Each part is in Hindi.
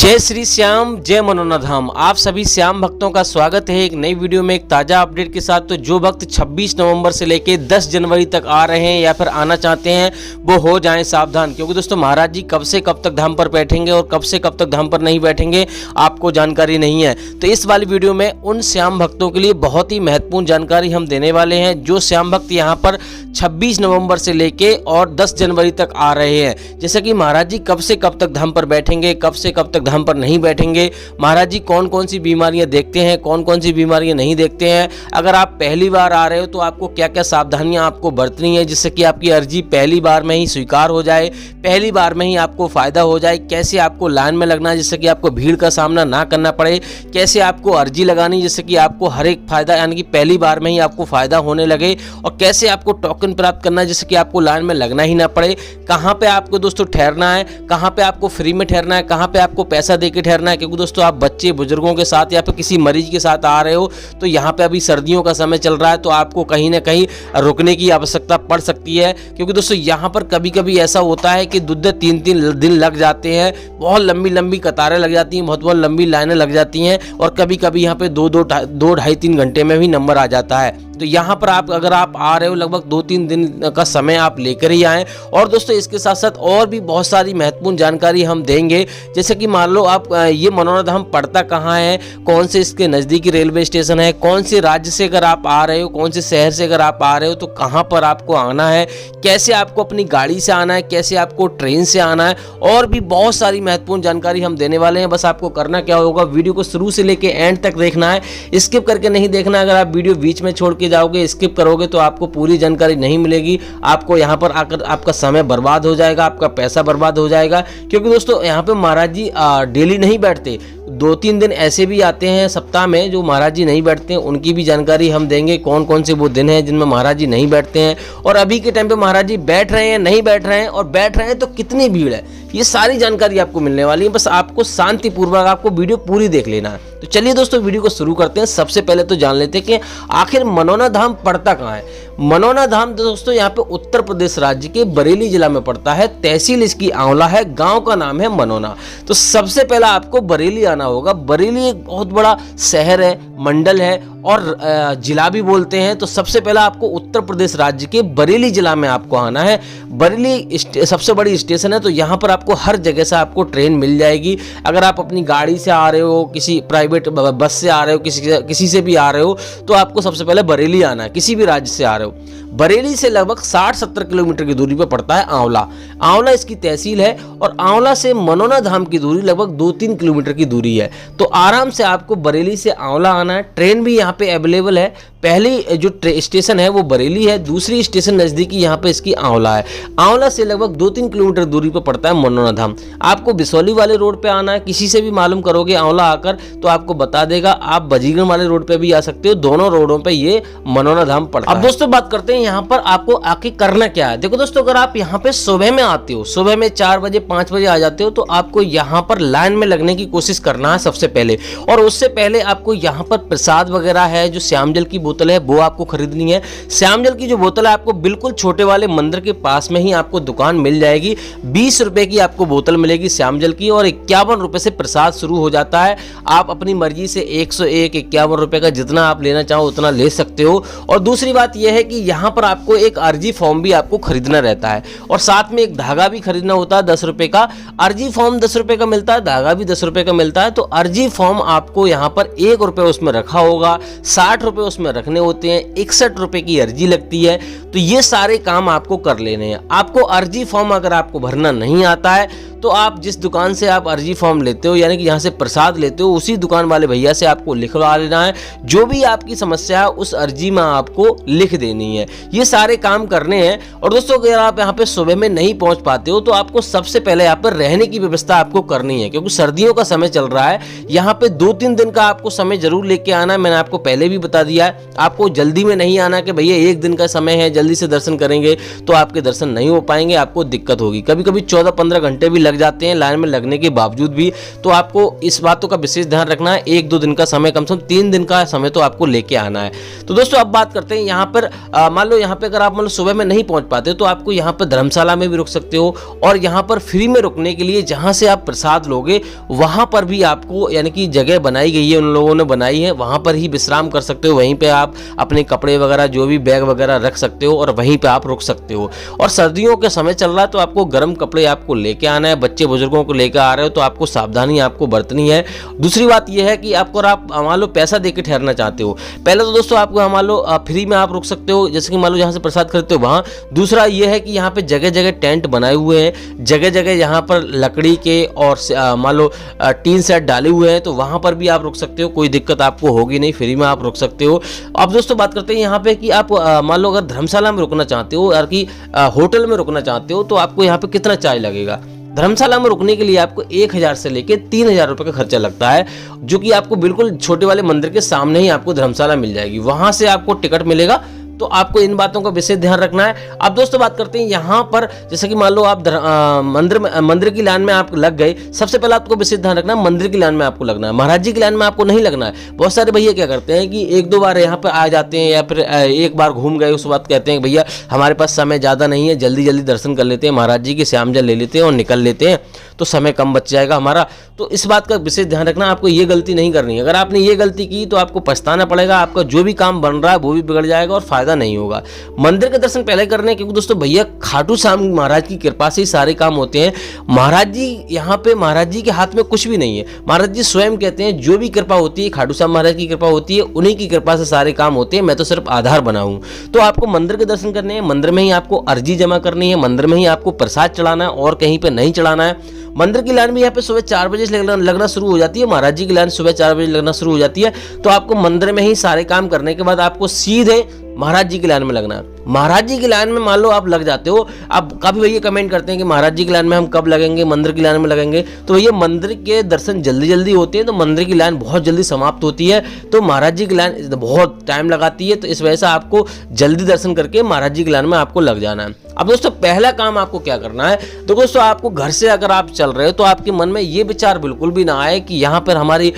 जय श्री श्याम, जय मनोना धाम। आप सभी श्याम भक्तों का स्वागत है एक नई वीडियो में एक ताज़ा अपडेट के साथ। तो जो भक्त 26 नवंबर से लेके 10 जनवरी तक आ रहे हैं या फिर आना चाहते हैं वो हो जाएं सावधान, क्योंकि दोस्तों महाराज जी कब से कब तक धाम पर बैठेंगे और कब से कब तक धाम पर नहीं बैठेंगे आपको जानकारी नहीं है। तो इस वाली वीडियो में उन श्याम भक्तों के लिए बहुत ही महत्वपूर्ण जानकारी हम देने वाले हैं जो श्याम भक्त यहाँ पर 26 नवंबर से लेके और 10 जनवरी तक आ रहे हैं। जैसे कि महाराज जी कब से कब तक धाम पर बैठेंगे, कब से कब तक धाम पर नहीं बैठेंगे, महाराज जी कौन कौन सी बीमारियां देखते हैं, कौन कौन सी बीमारियां नहीं देखते हैं, अगर आप पहली बार आ रहे हो तो आपको क्या क्या सावधानियां आपको बरतनी है जिससे कि आपकी अर्जी पहली बार में ही स्वीकार हो जाए, पहली बार में ही आपको फायदा हो जाए, कैसे आपको लाइन में लगना है जिससे कि आपको भीड़ का सामना ना करना पड़े, कैसे आपको अर्जी लगानी जिससे कि आपको हर एक फायदा यानी कि पहली बार में ही आपको फायदा होने लगे, और कैसे आपको टोकन प्राप्त करना है जिससे कि आपको लाइन में लगना ही ना पड़े, कहाँ पे आपको दोस्तों ठहरना है, कहाँ पे आपको फ्री में ठहरना है, कहाँ पे आपको पैसा देके ठहरना है। क्योंकि दोस्तों आप बच्चे बुजुर्गों के साथ या फिर किसी मरीज के साथ आ रहे हो तो यहाँ पे अभी सर्दियों का समय चल रहा है तो आपको कहीं ना कहीं रुकने की आवश्यकता पड़ सकती है। क्योंकि दोस्तों यहाँ पर कभी कभी ऐसा होता है कि 2-3 दिन लग जाते हैं, बहुत लंबी लंबी कतारें लग जाती हैं, बहुत लंबी लाइनें लग जाती हैं, और कभी कभी यहाँ पे 2-2.5-3 घंटे में भी नंबर आ जाता है। तो यहाँ पर आप अगर आप आ रहे हो लगभग 2-3 दिन का समय आप लेकर ही आएँ। और दोस्तों इसके साथ साथ और भी बहुत सारी महत्वपूर्ण जानकारी हम देंगे। जैसे कि मान लो आप ये मनोना धाम पड़ता कहाँ है, कौन से इसके नज़दीकी रेलवे स्टेशन है, कौन से राज्य से अगर आप आ रहे हो, कौन से शहर से अगर आप आ रहे हो तो कहाँ पर आपको आना है, कैसे आपको अपनी गाड़ी से आना है, कैसे आपको ट्रेन से आना है, और भी बहुत सारी महत्वपूर्ण जानकारी हम देने वाले हैं। बस आपको करना क्या होगा, वीडियो को शुरू से लेकर एंड तक देखना है, स्किप करके नहीं देखना। अगर आप वीडियो बीच में छोड़ के जाओगे, स्किप करोगे तो आपको पूरी जानकारी नहीं मिलेगी, आपको यहाँ पर आकर आपका समय बर्बाद हो जाएगा, आपका पैसा बर्बाद हो जाएगा। क्योंकि दोस्तों यहाँ पे महाराज जी डेली नहीं बैठते, 2-3 दिन ऐसे भी आते हैं सप्ताह में जो महाराज जी नहीं बैठते हैं, उनकी भी जानकारी हम देंगे कौन कौन से वो दिन हैं जिनमें महाराज जी नहीं बैठते हैं, और अभी के टाइम पे महाराज जी बैठ रहे हैं, नहीं बैठ रहे हैं, और बैठ रहे हैं तो कितनी भीड़ है, ये सारी जानकारी आपको मिलने वाली है। बस आपको शांतिपूर्वक आपको वीडियो पूरी देख लेना है। तो चलिए दोस्तों वीडियो को शुरू करते हैं। सबसे पहले तो जान लेते हैं कि आखिर मनोना धाम पड़ता कहाँ है। मनोना धाम दोस्तों यहाँ पे उत्तर प्रदेश राज्य के बरेली जिला में पड़ता है, तहसील इसकी आंवला है, गांव का नाम है मनोना। तो सबसे पहला आपको बरेली आना होगा। बरेली एक बहुत बड़ा शहर है, मंडल है और जिला भी बोलते हैं। तो सबसे पहला आपको उत्तर प्रदेश राज्य के बरेली जिला में आपको आना है। बरेली सबसे बड़ी स्टेशन है, तो यहाँ पर आपको हर जगह से आपको ट्रेन मिल जाएगी। अगर आप अपनी गाड़ी से आ रहे हो, किसी प्राइवेट बस से आ रहे हो, किसी से भी आ रहे हो, तो आपको सबसे पहले बरेली आना है, किसी भी राज्य से आ रहे हो। बरेली से लगभग 60-70 किलोमीटर की दूरी पर पड़ता है आंवला। आंवला इसकी तहसील है, और आंवला से मनोना धाम की दूरी लगभग 2-3 किलोमीटर की दूरी है। तो आराम से आपको बरेली से आंवला आना है। ट्रेन भी यहाँ पे अवेलेबल है। पहली जो स्टेशन है वो बरेली है, दूसरी स्टेशन नज़दीकी यहाँ पे इसकी आंवला है। आंवला से लगभग 2-3 किलोमीटर दूरी पर पड़ता है मनोना धाम। आपको बिसौली वाले रोड पे आना है, किसी से भी मालूम करोगे आंवला आकर तो आपको बता देगा। आप बजीगंज वाले रोड पे भी आ सकते हो, दोनों रोडों पे ये मनोना धाम पड़ता है। अब दोस्तों बात करते हैं यहाँ पर आपको आके करना क्या है। देखो दोस्तों, अगर आप यहाँ पे सुबह में आते हो, सुबह में 4 बजे 5 बजे आ जाते हो, तो आपको यहाँ पर लाइन में लगने की कोशिश करना है सबसे पहले। और उससे पहले आपको यहाँ पर प्रसाद वगैरह है, जो श्याम जल की बोतल है वो आपको खरीदनी है। श्याम जल की जो बोतल है आपको बिल्कुल छोटे वाले मंदिर के पास में ही आपको दुकान मिल जाएगी। 20 रुपए की आपको बोतल मिलेगी श्याम जल की, और 51 रुपए से प्रसाद शुरू हो जाता है। आप अपनी मर्जी से 101, 51 रुपए का जितना आप लेना चाहो उतना ले सकते हो। और दूसरी बात यह है कि यहाँ पर आपको एक अर्जी फॉर्म भी आपको खरीदना रहता है, और साथ में एक धागा भी खरीदना होता है 10 रुपए का। अर्जी फॉर्म 10 रुपए का मिलता है, धागा भी 10 रुपए का मिलता है। तो अर्जी फॉर्म आपको यहाँ पर 1 रुपए उसमें रखा होगा, 60 रुपए उसमें रखने होते हैं, 61 रुपए की अर्जी लगती है। तो ये सारे काम आपको कर लेने हैं। आपको अर्जी फॉर्म अगर आपको भरना नहीं आता है तो आप जिस दुकान से आप अर्जी फॉर्म लेते हो, यानी कि यहाँ से प्रसाद लेते हो, उसी दुकान वाले भैया से आपको लिखवा लेना है। जो भी आपकी समस्या है उस अर्जी में आपको लिख देनी है। ये सारे काम करने हैं। और दोस्तों अगर आप यहाँ पे सुबह में नहीं पहुँच पाते हो तो आपको सबसे पहले यहाँ पर रहने की व्यवस्था आपको करनी है, क्योंकि सर्दियों का समय चल रहा है। यहाँ पे 2-3 दिन का आपको समय जरूर लेके आना है। मैंने आपको पहले भी बता दिया है, आपको जल्दी में नहीं आना कि भैया एक दिन का समय है जल्दी से दर्शन करेंगे तो आपके दर्शन नहीं हो पाएंगे, आपको दिक्कत होगी। कभी कभी 14-15 घंटे भी लग जाते हैं लाइन में लगने के बावजूद भी। तो आपको इस बातों का विशेष ध्यान रखना है, 1-2 दिन का समय, कम से कम 3 दिन का समय तो आपको लेके आना है। तो दोस्तों अब बात करते हैं यहाँ पर, मान लो यहाँ पे अगर आप मान लो सुबह में नहीं पहुंच पाते तो आपको यहाँ पर धर्मशाला में भी रुक सकते हो, और यहाँ पर फ्री में रुकने के लिए जहाँ से आप प्रसाद लोगे वहाँ पर भी आपको यानी कि जगह बनाई गई है, उन लोगों ने बनाई है, वहाँ पर ही विश्राम कर सकते हो। वहीं पे आप अपने कपड़े वगैरह जो भी बैग वगैरह रख सकते हो और वहीं पे आप रुक सकते हो। और सर्दियों के समय चल रहा है तो आपको गर्म कपड़े आपको लेके आना है, बच्चे बुजुर्गों को लेकर आ रहे हो तो आपको सावधानी आपको बरतनी है। दूसरी बात यह है कि आपको आप मान लो पैसा देके ठहरना चाहते हो, पहले तो दोस्तों आपको मान लो फ्री में आप रुक सकते हो, जैसे कि मान लो जहाँ से प्रसाद खरीदते हो वहाँ। दूसरा ये है कि यहाँ पे जगह जगह टेंट बनाए हुए हैं, जगह जगह यहाँ पर लकड़ी के और मान लो टीन सेट डाले हुए हैं, तो वहाँ पर भी आप रुक सकते हो, कोई दिक्कत आपको होगी नहीं, फ्री में आप रुक सकते हो। अब दोस्तों बात करते हैं यहाँ पे कि आप मान लो अगर धर्मशाला में रुकना चाहते हो या कि होटल में रुकना चाहते हो तो आपको यहाँ पे कितना चार्ज लगेगा। धर्मशाला में रुकने के लिए आपको 1000 से लेके 3000 रुपये का खर्चा लगता है, जो कि आपको बिल्कुल छोटे वाले मंदिर के सामने ही आपको धर्मशाला मिल जाएगी, वहां से आपको टिकट मिलेगा। तो आपको इन बातों का विशेष ध्यान रखना है। अब दोस्तों बात करते हैं यहाँ पर, जैसे कि मान लो आप मंदिर की लाइन में आप लग गए, सबसे पहले आपको विशेष ध्यान रखना है मंदिर की लाइन में आपको लगना है, महाराज जी की लाइन में आपको नहीं लगना है। बहुत सारे भैया क्या करते हैं कि 1-2 बार यहाँ पर आ जाते हैं या फिर एक बार घूम गए उसके बाद कहते हैं भैया हमारे पास समय ज़्यादा नहीं है, जल्दी जल्दी दर्शन कर लेते हैं, महाराज जी के श्याम जल ले लेते हैं और निकल लेते हैं तो समय कम बच जाएगा हमारा। तो इस बात का विशेष ध्यान रखना, आपको ये गलती नहीं करनी है। अगर आपने ये गलती की तो आपको पछताना पड़ेगा, आपका जो भी काम बन रहा है वो भी बिगड़ जाएगा और फायदा नहीं होगा। मंदिर के दर्शन पहले करने, क्योंकि दोस्तों भैया खाटू श्याम महाराज की कृपा से ही सारे काम होते हैं। महाराज जी यहाँ पे, महाराज जी के हाथ में कुछ भी नहीं है। महाराज जी स्वयं कहते हैं जो भी कृपा होती है खाटू श्याम महाराज की कृपा होती है, उन्हीं की कृपा से सारे काम होते हैं, मैं तो सिर्फ आधार बना हूं। तो आपको मंदिर के दर्शन करने हैं, मंदिर में ही आपको अर्जी जमा करनी है, मंदिर में ही आपको प्रसाद चढ़ाना है और कहीं पे नहीं चढ़ाना है। मंदिर की लाइन भी यहाँ पे सुबह 4 बजे से लगना शुरू हो जाती है, महाराज जी की लाइन सुबह 4 बजे लगना शुरू हो जाती है। तो आपको मंदिर में ही सारे काम करने के बाद आपको सीधे महाराज जी की लाइन में लगना है। महाराज जी की लाइन में मान लो आप लग जाते हो, अब काफी भैया कमेंट करते हैं कि महाराज जी की लाइन में हम कब लगेंगे, मंदिर की लाइन में लगेंगे। तो भैया मंदिर के दर्शन जल्दी जल्दी होते हैं, तो मंदिर की लाइन बहुत जल्दी समाप्त होती है, तो महाराज जी की लाइन बहुत टाइम लगाती है। तो इस वजह से आपको जल्दी दर्शन करके महाराज जी की लाइन में आपको लग जाना है। अब दोस्तों पहला काम आपको क्या करना है, तो दोस्तों आपको घर से अगर आप चल रहे हो तो आपके मन में ये विचार बिल्कुल भी ना आए कि यहाँ पर हमारी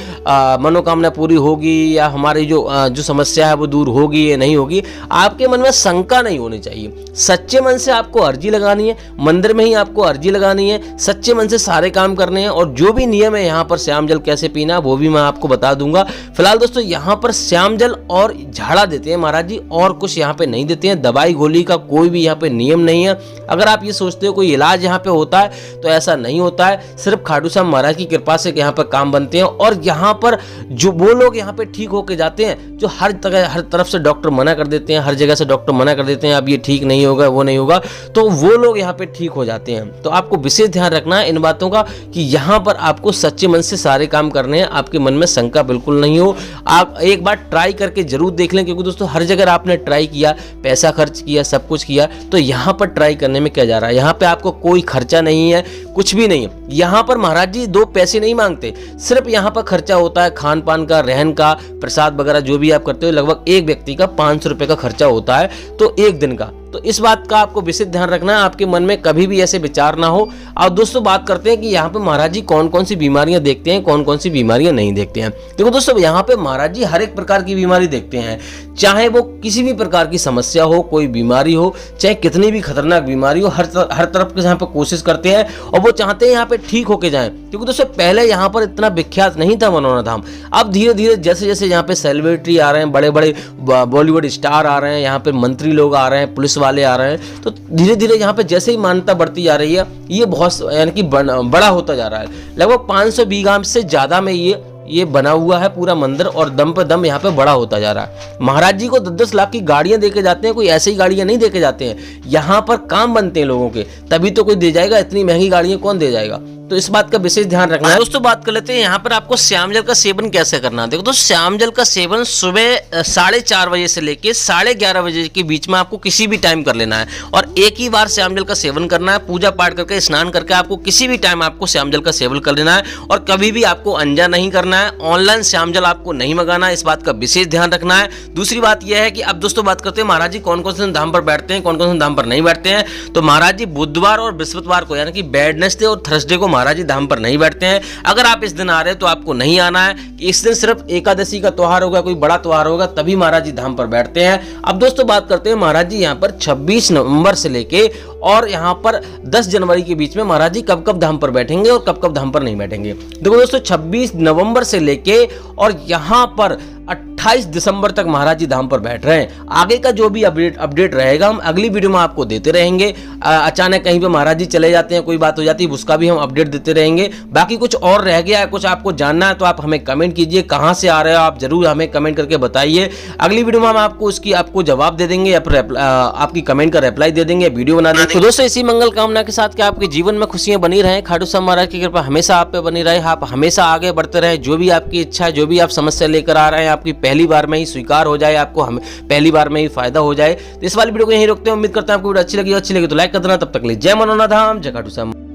मनोकामना पूरी होगी या हमारी जो समस्या है वो दूर होगी या नहीं होगी। आपके मन में शंका नहीं होनी चाहिए। सच्चे मन से आपको अर्जी लगानी है, मंदिर में ही आपको अर्जी लगानी है, सच्चे मन से सारे काम करने हैं। और जो भी नियम है यहाँ पर श्याम जल कैसे पीना वो भी मैं आपको बता दूंगा। फिलहाल दोस्तों यहाँ पर श्याम जल और झाड़ा देते हैं महाराज जी, और कुछ यहाँ पे नहीं देते हैं। दवाई गोली का कोई भी यहाँ पे नियम नहीं है। अगर आप ये सोचते हो कोई इलाज यहाँ पे होता है तो ऐसा नहीं होता है, सिर्फ खाटू श्याम महाराज की कृपा से यहाँ पर काम बनते हैं। और यहाँ पर जो वो लोग यहाँ पे ठीक होके जाते हैं जो हर तरफ से डॉक्टर मना कर देते हैं, हर जगह से डॉक्टर मना कर देते हैं अब ये ठीक नहीं होगा वो नहीं होगा, तो वो लोग यहाँ पे ठीक हो जाते हैं। तो आपको विशेष ध्यान रखना है इन बातों का कि यहाँ पर आपको सच्चे मन से सारे काम करने हैं, आपके मन में शंका बिल्कुल नहीं हो। आप एक बार ट्राई करके जरूर देख लें, क्योंकि दोस्तों हर जगह आपने ट्राई किया, पैसा खर्च किया, सब कुछ किया, तो यहाँ पर ट्राई करने में क्या जा रहा है। यहाँ पे आपको कोई खर्चा नहीं है, कुछ भी नहीं है। यहाँ पर महाराज जी 2 पैसे नहीं मांगते, सिर्फ यहाँ पर खर्चा होता है खान पान का, रहन का, प्रसाद वगैरह जो भी आप करते हो, लगभग एक व्यक्ति का 500 रुपये का खर्चा होता है, तो एक दिन का। तो इस बात का आपको विशेष ध्यान रखना है, आपके मन में कभी भी ऐसे विचार ना हो। और दोस्तों बात करते हैं कि यहाँ पे महाराज जी कौन कौन सी बीमारियां देखते हैं, कौन कौन सी बीमारियां नहीं देखते हैं। देखो दोस्तों यहाँ पे महाराज जी हर एक प्रकार की बीमारी देखते हैं, चाहे वो किसी भी प्रकार की समस्या हो, कोई बीमारी हो, चाहे कितनी भी खतरनाक बीमारी हो, हर तरफ के यहाँ पे कोशिश करते हैं और वो चाहते हैं यहाँ पे ठीक होके जाएं। क्योंकि दोस्तों पहले यहाँ पर इतना विख्यात नहीं था मनोरंजन धाम, अब धीरे धीरे जैसे जैसे यहाँ पे सेलिब्रिटी आ रहे हैं, बड़े बड़े बॉलीवुड स्टार आ रहे हैं, यहाँ पे मंत्री लोग आ रहे हैं, पुलिस वाले आ रहे हैं, तो धीरे धीरे यहाँ पे जैसे ही मान्यता बढ़ती जा रही है, ये बहुत यानी कि बड़ा होता जा रहा है। लगभग 500 बीघा से ज्यादा में ये बना हुआ है पूरा मंदिर, और दम पे दम यहाँ पे बड़ा होता जा रहा है। महाराज जी को 10-10 लाख की गाड़ियां देके जाते हैं, कोई ऐसी ही गाड़ियां नहीं देके जाते हैं, यहाँ पर काम बनते हैं लोगों के, तभी तो कोई दे जाएगा। इतनी महंगी गाड़ियां कौन दे जाएगा। तो इस बात का विशेष ध्यान रखना है। दोस्तों बात कर लेते हैं यहाँ पर आपको श्याम जल का सेवन कैसे करना है। देखो तो श्याम जल का सेवन सुबह 4:30 बजे से लेके 11:30 बजे के बीच में आपको किसी भी टाइम कर लेना है और एक ही बार श्याम जल का सेवन करना है। पूजा पाठ करके स्नान करके आपको किसी भी टाइम आपको श्याम जल का सेवन कर लेना है और कभी भी आपको अनजा नहीं करना है। ऑनलाइन श्याम जल आपको नहीं मंगाना है, इस बात का विशेष ध्यान रखना है। दूसरी बात यह है कि अब दोस्तों बात करते हैं महाराज जी कौन कौन से धाम पर बैठते हैं, कौन कौन से धाम पर नहीं बैठते हैं। तो महाराज जी बुधवार और बृहस्पतिवार को यानी कि वेडनेसडे और थर्सडे को महाराज जी धाम पर नहीं बैठते हैं। अगर आप इस दिन आ रहे हैं तो आपको नहीं आना है। इस दिन सिर्फ एकादशी का त्योहार होगा, कोई बड़ा त्योहार होगा तभी महाराज जी धाम पर बैठते हैं। अब दोस्तों बात करते हैं महाराज जी यहाँ पर 26 नवंबर से लेके और यहाँ पर 10 जनवरी के बीच में महाराज जी कब कब धाम पर बैठेंगे और कब कब धाम पर नहीं बैठेंगे। देखो दोस्तों 26 नवंबर से लेके और यहाँ पर 28 दिसंबर तक महाराज जी धाम पर बैठ रहे हैं। आगे का जो भी अपडेट रहेगा हम अगली वीडियो में आपको देते रहेंगे। अचानक कहीं पे महाराज जी चले जाते हैं, कोई बात हो जाती है, उसका भी हम अपडेट देते रहेंगे। बाकी कुछ और रह गया है, कुछ आपको जानना है तो आप हमें कमेंट कीजिए, कहां से आ रहे हो आप जरूर हमें कमेंट करके बताइए। अगली वीडियो में हम आपको जवाब दे देंगे या फिर आपकी कमेंट का रिप्लाई दे देंगे, वीडियो बना देंगे। तो दोस्तों इसी मंगल कामना के साथ कि आपके जीवन में खुशियां बनी रहे, खाटू श्याम महाराज की कृपा हमेशा आप पे बनी रहे, आप हमेशा आगे बढ़ते रहे। जो भी आपकी इच्छा है, जो भी आप समस्या लेकर आ रहे हैं आपकी पहली बार में ही स्वीकार हो जाए, आपको पहली बार में ही फायदा हो जाए। तो इस वाली वीडियो को यहीं रोकते हैं। उम्मीद करते हैं आपको वीडियो अच्छी लगी तो लाइक कर देना। तब तक के लिए जय मनोनाथ धाम, जय खाटू श्याम।